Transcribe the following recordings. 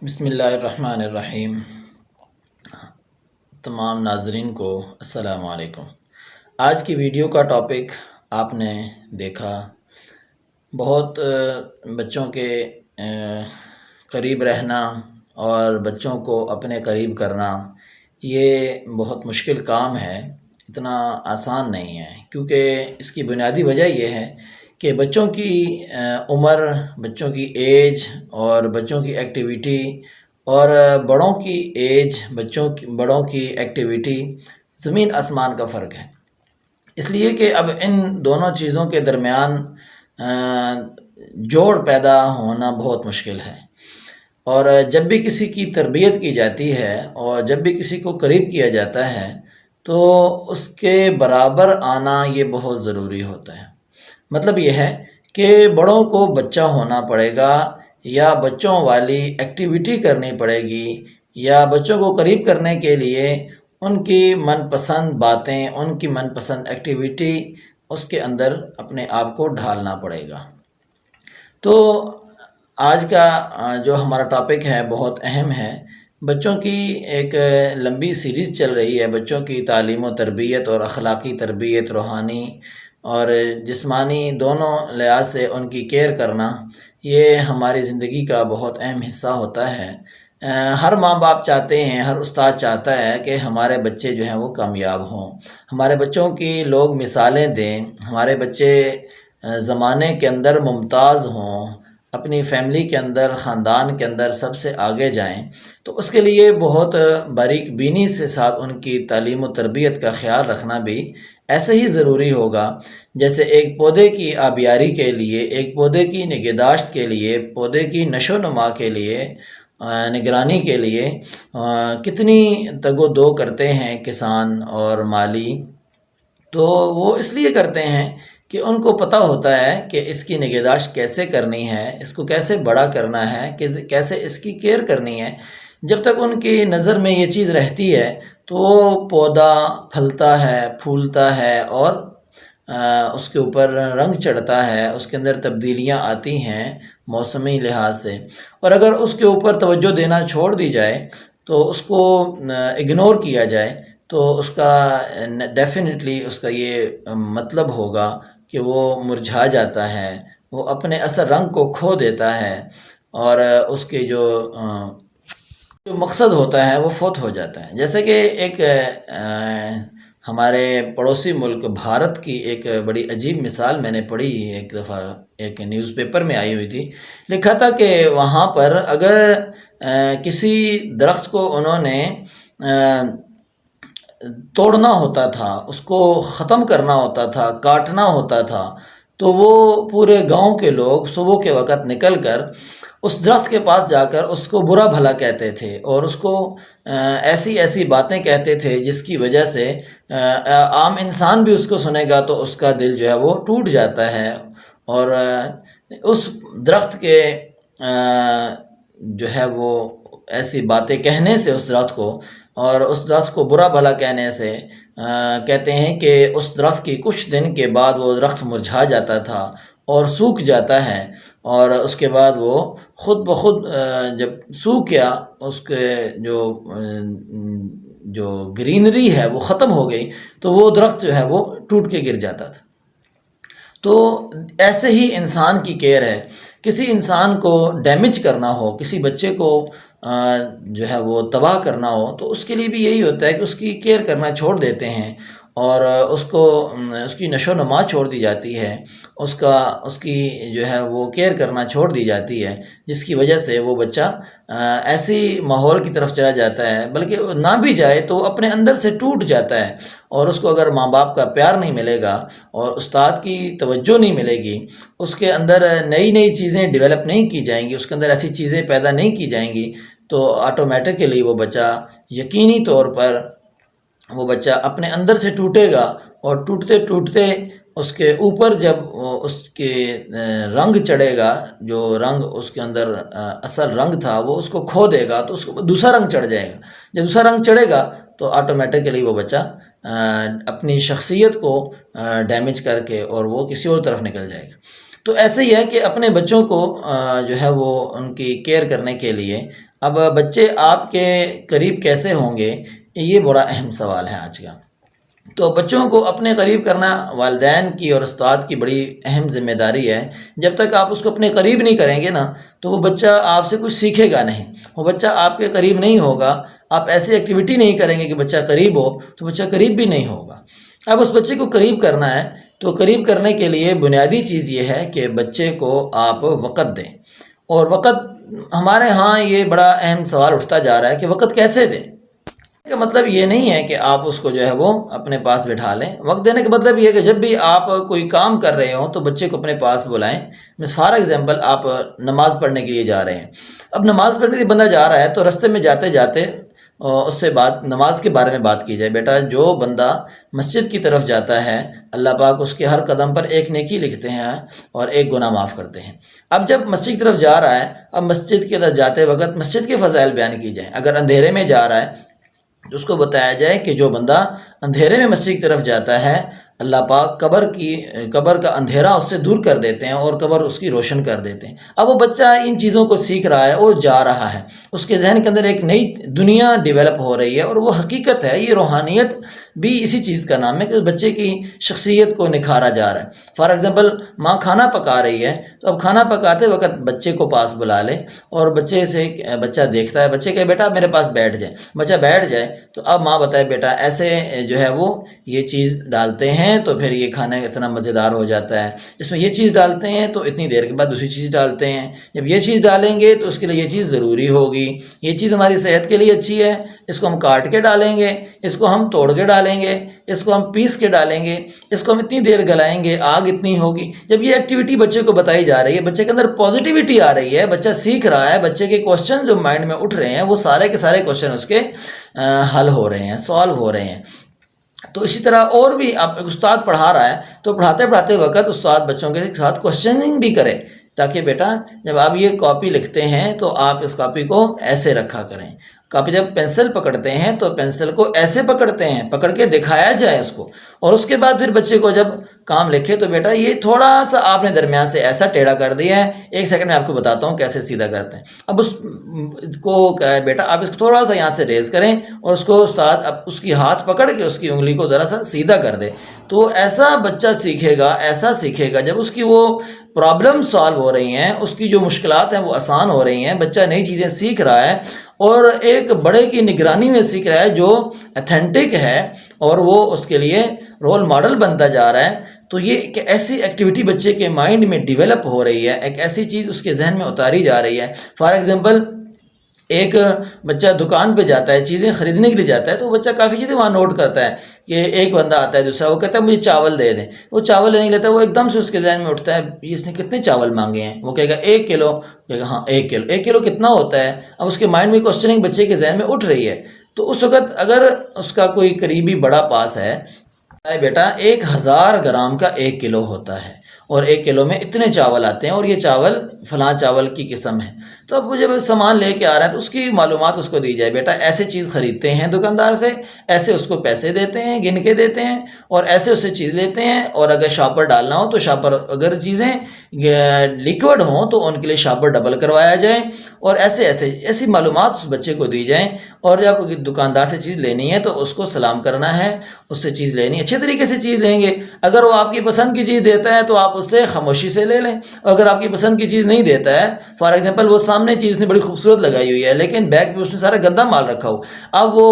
بسم اللہ الرحمن الرحیم۔ تمام ناظرین کو السلام علیکم۔ آج کی ویڈیو کا ٹاپک آپ نے دیکھا، بہت بچوں کے قریب رہنا اور بچوں کو اپنے قریب کرنا یہ بہت مشکل کام ہے، اتنا آسان نہیں ہے، کیونکہ اس کی بنیادی وجہ یہ ہے کہ بچوں کی عمر، بچوں کی ایج اور بچوں کی ایکٹیویٹی اور بڑوں کی ایج، بڑوں کی ایکٹیویٹی زمین آسمان کا فرق ہے۔ اس لیے کہ اب ان دونوں چیزوں کے درمیان جوڑ پیدا ہونا بہت مشکل ہے، اور جب بھی کسی کی تربیت کی جاتی ہے اور جب بھی کسی کو قریب کیا جاتا ہے تو اس کے برابر آنا یہ بہت ضروری ہوتا ہے۔ مطلب یہ ہے کہ بڑوں کو بچہ ہونا پڑے گا، یا بچوں والی ایکٹیویٹی کرنی پڑے گی، یا بچوں کو قریب کرنے کے لیے ان کی من پسند باتیں، ان کی من پسند ایکٹیویٹی اس کے اندر اپنے آپ کو ڈھالنا پڑے گا۔ تو آج کا جو ہمارا ٹاپک ہے بہت اہم ہے۔ بچوں کی ایک لمبی سیریز چل رہی ہے، بچوں کی تعلیم و تربیت اور اخلاقی تربیت، روحانی اور جسمانی دونوں لحاظ سے ان کی کیئر کرنا یہ ہماری زندگی کا بہت اہم حصہ ہوتا ہے۔ ہر ماں باپ چاہتے ہیں، ہر استاد چاہتا ہے کہ ہمارے بچے جو ہیں وہ کامیاب ہوں، ہمارے بچوں کی لوگ مثالیں دیں، ہمارے بچے زمانے کے اندر ممتاز ہوں، اپنی فیملی کے اندر، خاندان کے اندر سب سے آگے جائیں۔ تو اس کے لیے بہت باریک بینی سے ساتھ ان کی تعلیم و تربیت کا خیال رکھنا بھی ایسے ہی ضروری ہوگا جیسے ایک پودے کی آبیاری کے لیے، ایک پودے کی نگہداشت کے لیے، پودے کی نشو و نما کے لیے، نگرانی کے لیے کتنی تگ و دو کرتے ہیں کسان اور مالی۔ تو وہ اس لیے کرتے ہیں کہ ان کو پتہ ہوتا ہے کہ اس کی نگہداشت کیسے کرنی ہے، اس کو کیسے بڑا کرنا ہے، کہ کیسے اس کی کیئر کرنی ہے۔ جب تک ان کی نظر میں یہ چیز رہتی ہے تو وہ پودا پھلتا ہے، پھولتا ہے اور اس کے اوپر رنگ چڑھتا ہے، اس کے اندر تبدیلیاں آتی ہیں موسمی لحاظ سے۔ اور اگر اس کے اوپر توجہ دینا چھوڑ دی جائے تو اس کو اگنور کیا جائے تو اس کا ڈیفینیٹلی اس کا یہ مطلب ہوگا کہ وہ مرجھا جاتا ہے، وہ اپنے اصل رنگ کو کھو دیتا ہے، اور اس کے جو مقصد ہوتا ہے وہ فوت ہو جاتا ہے۔ جیسے کہ ایک ہمارے پڑوسی ملک بھارت کی ایک بڑی عجیب مثال میں نے پڑھی، ایک دفعہ ایک نیوز پیپر میں آئی ہوئی تھی، لکھا تھا کہ وہاں پر اگر کسی درخت کو انہوں نے توڑنا ہوتا تھا، اس کو ختم کرنا ہوتا تھا، کاٹنا ہوتا تھا، تو وہ پورے گاؤں کے لوگ صبح کے وقت نکل کر اس درخت کے پاس جا کر اس کو برا بھلا کہتے تھے، اور اس کو ایسی ایسی باتیں کہتے تھے جس کی وجہ سے عام انسان بھی اس کو سنے گا تو اس کا دل جو ہے وہ ٹوٹ جاتا ہے، اور اس درخت کے جو ہے وہ ایسی باتیں کہنے سے اس درخت کو، اور اس درخت کو برا بھلا کہنے سے کہتے ہیں کہ اس درخت کی کچھ دن کے بعد وہ درخت مرجھا جاتا تھا اور سوکھ جاتا ہے، اور اس کے بعد وہ خود بخود جب سوکھ گیا، اس کے جو گرینری ہے وہ ختم ہو گئی، تو وہ درخت جو ہے وہ ٹوٹ کے گر جاتا تھا۔ تو ایسے ہی انسان کی کیئر ہے۔ کسی انسان کو ڈیمیج کرنا ہو، کسی بچے کو جو ہے وہ تباہ کرنا ہو، تو اس کے لیے بھی یہی ہوتا ہے کہ اس کی کیئر کرنا چھوڑ دیتے ہیں، اور اس کی نشو و نما چھوڑ دی جاتی ہے، اس کی جو ہے وہ کیئر کرنا چھوڑ دی جاتی ہے، جس کی وجہ سے وہ بچہ ایسی ماحول کی طرف چلا جاتا ہے، بلکہ نہ بھی جائے تو وہ اپنے اندر سے ٹوٹ جاتا ہے، اور اس کو اگر ماں باپ کا پیار نہیں ملے گا اور استاد کی توجہ نہیں ملے گی، اس کے اندر نئی نئی چیزیں ڈیولپ نہیں کی جائیں گی، اس کے اندر ایسی چیزیں پیدا نہیں کی جائیں گی، تو آٹومیٹکلی وہ بچہ یقینی طور پر وہ بچہ اپنے اندر سے ٹوٹے گا، اور ٹوٹتے ٹوٹتے اس کے اوپر جب اس کے رنگ چڑھے گا، جو رنگ اس کے اندر اصل رنگ تھا وہ اس کو کھو دے گا، تو اس کو دوسرا رنگ چڑھ جائے گا۔ جب دوسرا رنگ چڑھے گا تو آٹومیٹکلی وہ بچہ اپنی شخصیت کو ڈیمیج کر کے اور وہ کسی اور طرف نکل جائے گا۔ تو ایسے ہی ہے کہ اپنے بچوں کو جو ہے وہ ان کی کیئر کرنے کے لیے اب بچے آپ کے قریب کیسے ہوں گے، یہ بڑا اہم سوال ہے آج کا۔ تو بچوں کو اپنے قریب کرنا والدین کی اور استاد کی بڑی اہم ذمہ داری ہے۔ جب تک آپ اس کو اپنے قریب نہیں کریں گے نا، تو وہ بچہ آپ سے کچھ سیکھے گا نہیں، وہ بچہ آپ کے قریب نہیں ہوگا۔ آپ ایسی ایکٹیویٹی نہیں کریں گے کہ بچہ قریب ہو، تو بچہ قریب بھی نہیں ہوگا۔ اب اس بچے کو قریب کرنا ہے، تو قریب کرنے کے لیے بنیادی چیز یہ ہے کہ بچے کو آپ وقت دیں۔ اور وقت، ہمارے ہاں یہ بڑا اہم سوال اٹھتا جا رہا ہے کہ وقت کیسے دیں۔ کا مطلب یہ نہیں ہے کہ آپ اس کو جو ہے وہ اپنے پاس بٹھا لیں۔ وقت دینے کا مطلب یہ ہے کہ جب بھی آپ کوئی کام کر رہے ہوں تو بچے کو اپنے پاس بلائیں۔ فار ایگزامپل آپ نماز پڑھنے کے لیے جا رہے ہیں، اب نماز پڑھنے کے لیے بندہ جا رہا ہے تو رستے میں جاتے جاتے اس سے نماز کے بارے میں بات کی جائے۔ بیٹا، جو بندہ مسجد کی طرف جاتا ہے، اللہ پاک اس کے ہر قدم پر ایک نیکی لکھتے ہیں اور ایک گناہ معاف کرتے ہیں۔ اب جب مسجد کی طرف جا رہا ہے، اب مسجد کی طرف جاتے وقت مسجد کے فضائل بیان کی جائیں۔ اگر اندھیرے میں جا رہا ہے تو اس کو بتایا جائے کہ جو بندہ اندھیرے میں مسجد کی طرف جاتا ہے، اللہ پاک قبر کا اندھیرا اس سے دور کر دیتے ہیں اور قبر اس کی روشن کر دیتے ہیں۔ اب وہ بچہ ان چیزوں کو سیکھ رہا ہے اور جا رہا ہے، اس کے ذہن کے اندر ایک نئی دنیا ڈیولپ ہو رہی ہے، اور وہ حقیقت ہے۔ یہ روحانیت بھی اسی چیز کا نام ہے کہ بچے کی شخصیت کو نکھارا جا رہا ہے۔ فار ایگزامپل ماں کھانا پکا رہی ہے، تو اب کھانا پکاتے وقت بچے کو پاس بلا لے اور بچہ دیکھتا ہے، بچے کہے بیٹا میرے پاس بیٹھ جائے، بچہ بیٹھ جائے، تو اب ماں بتائے بیٹا ایسے جو ہے وہ یہ چیز ڈالتے ہیں تو پھر یہ کھانا اتنا مزیدار ہو جاتا ہے، اس میں یہ چیز ڈالتے ہیں تو اتنی دیر کے بعد دوسری چیز ڈالتے ہیں، جب یہ چیز ڈالیں گے تو اس کے لیے یہ چیز ضروری ہوگی، یہ چیز ہماری صحت کے لیے اچھی ہے، اس کو ہم کاٹ کے ڈالیں گے، اس کو ہم توڑ کے ڈالیں گے، اس کو ہم پیس کے ڈالیں گے، اس کو ہم اتنی دیر گلائیں گے، آگ اتنی ہوگی۔ جب یہ ایکٹیویٹی بچے کو بتائی جا رہی ہے، بچے کے اندر پازیٹیوٹی آ رہی ہے، بچہ سیکھ رہا ہے، بچے کے کوسچن جو مائنڈ میں اٹھ رہے ہیں وہ سارے کے سارے کوسچن اس کے حل ہو رہے ہیں، سالو ہو رہے ہیں۔ تو اسی طرح اور بھی آپ استاد پڑھا رہا ہے تو پڑھاتے وقت استاد بچوں کے ساتھ کوسچننگ بھی کرے، تاکہ بیٹا جب آپ یہ کاپی لکھتے ہیں تو آپ اس کاپی کو ایسے رکھا کریں۔ کاپی جب پینسل پکڑتے ہیں تو پینسل کو ایسے پکڑتے ہیں، پکڑ کے دکھایا جائے اس کو، اور اس کے بعد پھر بچے کو جب کام لکھے تو بیٹا یہ تھوڑا سا آپ نے درمیان سے ایسا ٹیڑھا کر دیا ہے، ایک سیکنڈ میں آپ کو بتاتا ہوں کیسے سیدھا کرتے ہیں۔ اب اس کو بیٹا آپ اس کو تھوڑا سا یہاں سے ریز کریں، اور اس کو استاد اب اس کی ہاتھ پکڑ کے اس کی انگلی کو ذرا سا سیدھا کر دے، تو ایسا بچہ سیکھے گا، ایسا سیکھے گا جب اس کی وہ پرابلم سالو ہو رہی ہیں، اس کی جو مشکلات ہیں وہ آسان ہو رہی ہیں، بچہ نئی چیزیں سیکھ رہا ہے اور ایک بڑے کی نگرانی میں سیکھ رہا ہے جو اتھینٹک ہے، اور وہ اس کے لیے رول ماڈل بنتا جا رہا ہے۔ تو یہ ایک ایسی ایکٹیویٹی بچے کے مائنڈ میں ڈیولپ ہو رہی ہے، ایک ایسی چیز اس کے ذہن میں اتاری جا رہی ہے۔ فار ایگزامپل ایک بچہ دکان پہ جاتا ہے، چیزیں خریدنے کے لیے جاتا ہے، تو وہ بچہ کافی چیزیں وہاں نوٹ کرتا ہے کہ ایک بندہ آتا ہے دوسرا، وہ کہتا ہے مجھے چاول دے دیں، وہ چاول نہیں لیتا، وہ ایک دم سے اس کے ذہن میں اٹھتا ہے اس نے کتنے چاول مانگے ہیں، وہ کہے گا 1 کلو، کہے گا ہاں 1 کلو، 1 کلو کتنا ہوتا ہے؟ اب اس کے مائنڈ میں کوسچننگ بچے کے ذہن میں اٹھ رہی ہے، تو اس وقت اگر اس کا کوئی قریبی بڑا پاس ہے، بیٹا 1000 گرام کا 1 کلو ہوتا ہے، اور 1 کلو میں اتنے چاول آتے ہیں، اور یہ چاول فلاں چاول کی قسم ہے۔ تو اب وہ جب سامان لے کے آ رہا ہے تو اس کی معلومات اس کو دی جائے، بیٹا ایسے چیز خریدتے ہیں دکاندار سے، ایسے اس کو پیسے دیتے ہیں، گن کے دیتے ہیں، اور ایسے اس سے چیز لیتے ہیں، اور اگر شاپر ڈالنا ہو تو شاپر، اگر چیزیں لیکوڈ ہوں تو ان کے لیے شاپر ڈبل کروایا جائے، اور ایسی معلومات اس بچے کو دی جائیں۔ اور جب دکاندار سے چیز لینی ہے تو اس کو سلام کرنا ہے، اس سے چیز لینی ہے، اچھے طریقے سے چیز لیں گے۔ اگر وہ آپ کی پسند کی چیز دیتا ہے تو آپ اس سے خاموشی سے لے لیں، اگر آپ کی پسند کی چیز نہیں دیتا ہے، فار ایگزامپل وہ سامنے چیز نے بڑی خوبصورت لگائی ہوئی ہے لیکن بیگ پہ اس نے سارا گندا مال رکھا ہو، اب وہ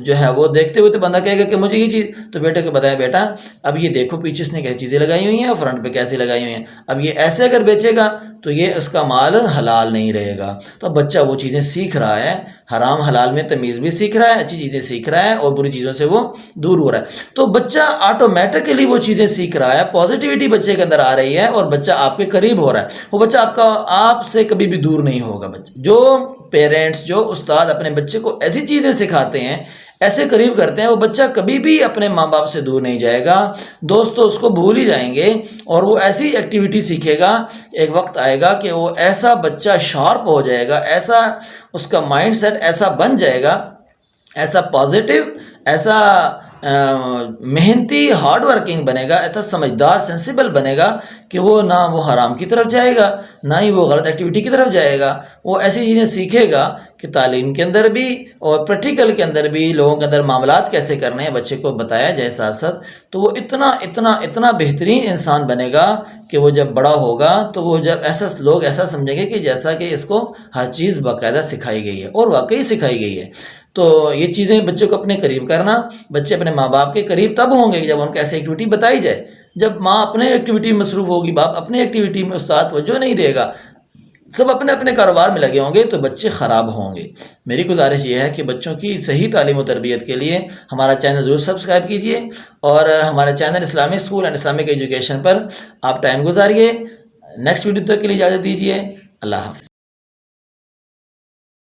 جو ہے وہ دیکھتے ہوئے تو بندہ کہے گا کہ مجھے یہ چیز، تو بیٹے کو بتایا بیٹا اب یہ دیکھو پیچھے اس نے کیسی چیزیں لگائی ہوئی ہیں اور فرنٹ پہ کیسی لگائی ہوئی ہیں، اب یہ ایسے اگر بیچے گا تو یہ اس کا مال حلال نہیں رہے گا۔ تو بچہ وہ چیزیں سیکھ رہا ہے، حرام حلال میں تمیز بھی سیکھ رہا ہے، اچھی چیزیں سیکھ رہا ہے، اور بری چیزوں سے وہ دور ہو رہا ہے۔ تو بچہ آٹومیٹکلی وہ چیزیں سیکھ رہا ہے، پازیٹیوٹی بچے کے اندر آ رہی ہے، اور بچہ آپ کے قریب ہو رہا ہے، وہ بچہ آپ سے کبھی بھی دور نہیں ہوگا۔ بچہ جو پیرنٹس، جو استاد اپنے بچے کو ایسی چیزیں سکھاتے ہیں، ایسے قریب کرتے ہیں، وہ بچہ کبھی بھی اپنے ماں باپ سے دور نہیں جائے گا، دوست تو اس کو بھول ہی جائیں گے، اور وہ ایسی ایکٹیویٹی سیکھے گا، ایک وقت آئے گا کہ وہ ایسا بچہ شارپ ہو جائے گا، ایسا اس کا مائنڈ سیٹ ایسا بن جائے گا، ایسا پازیٹیو، ایسا محنتی ہارڈ ورکنگ بنے گا، ایسا سمجھدار سینسیبل بنے گا کہ وہ نہ وہ حرام کی طرف جائے گا، نہ ہی وہ غلط ایکٹیویٹی کی طرف جائے گا، وہ ایسی چیزیں سیکھے گا کہ تعلیم کے اندر بھی اور پریکٹیکل کے اندر بھی لوگوں کے اندر معاملات کیسے کرنے ہیں بچے کو بتایا جائے ساتھ ساتھ، تو وہ اتنا بہترین انسان بنے گا کہ وہ جب بڑا ہوگا تو وہ جب لوگ ایسا سمجھیں گے کہ جیسا کہ اس کو ہر چیز باقاعدہ سکھائی گئی ہے، اور واقعی سکھائی گئی ہے۔ تو یہ چیزیں بچوں کو اپنے قریب کرنا، بچے اپنے ماں باپ کے قریب تب ہوں گے جب ان کو ایسی ایکٹیویٹی بتائی جائے۔ جب ماں اپنے ایکٹیویٹی میں مصروف ہوگی، باپ اپنے ایکٹیویٹی میں، استاد توجہ نہیں دے گا، سب اپنے اپنے کاروبار میں لگے ہوں گے، تو بچے خراب ہوں گے۔ میری گزارش یہ ہے کہ بچوں کی صحیح تعلیم و تربیت کے لیے ہمارا چینل ضرور سبسکرائب کیجئے، اور ہمارے channel Islamic school and Islamic education پر آپ ٹائم گزاریے۔ نیکسٹ ویڈیو تک کے لیے اجازت دیجیے۔ اللہ حافظ۔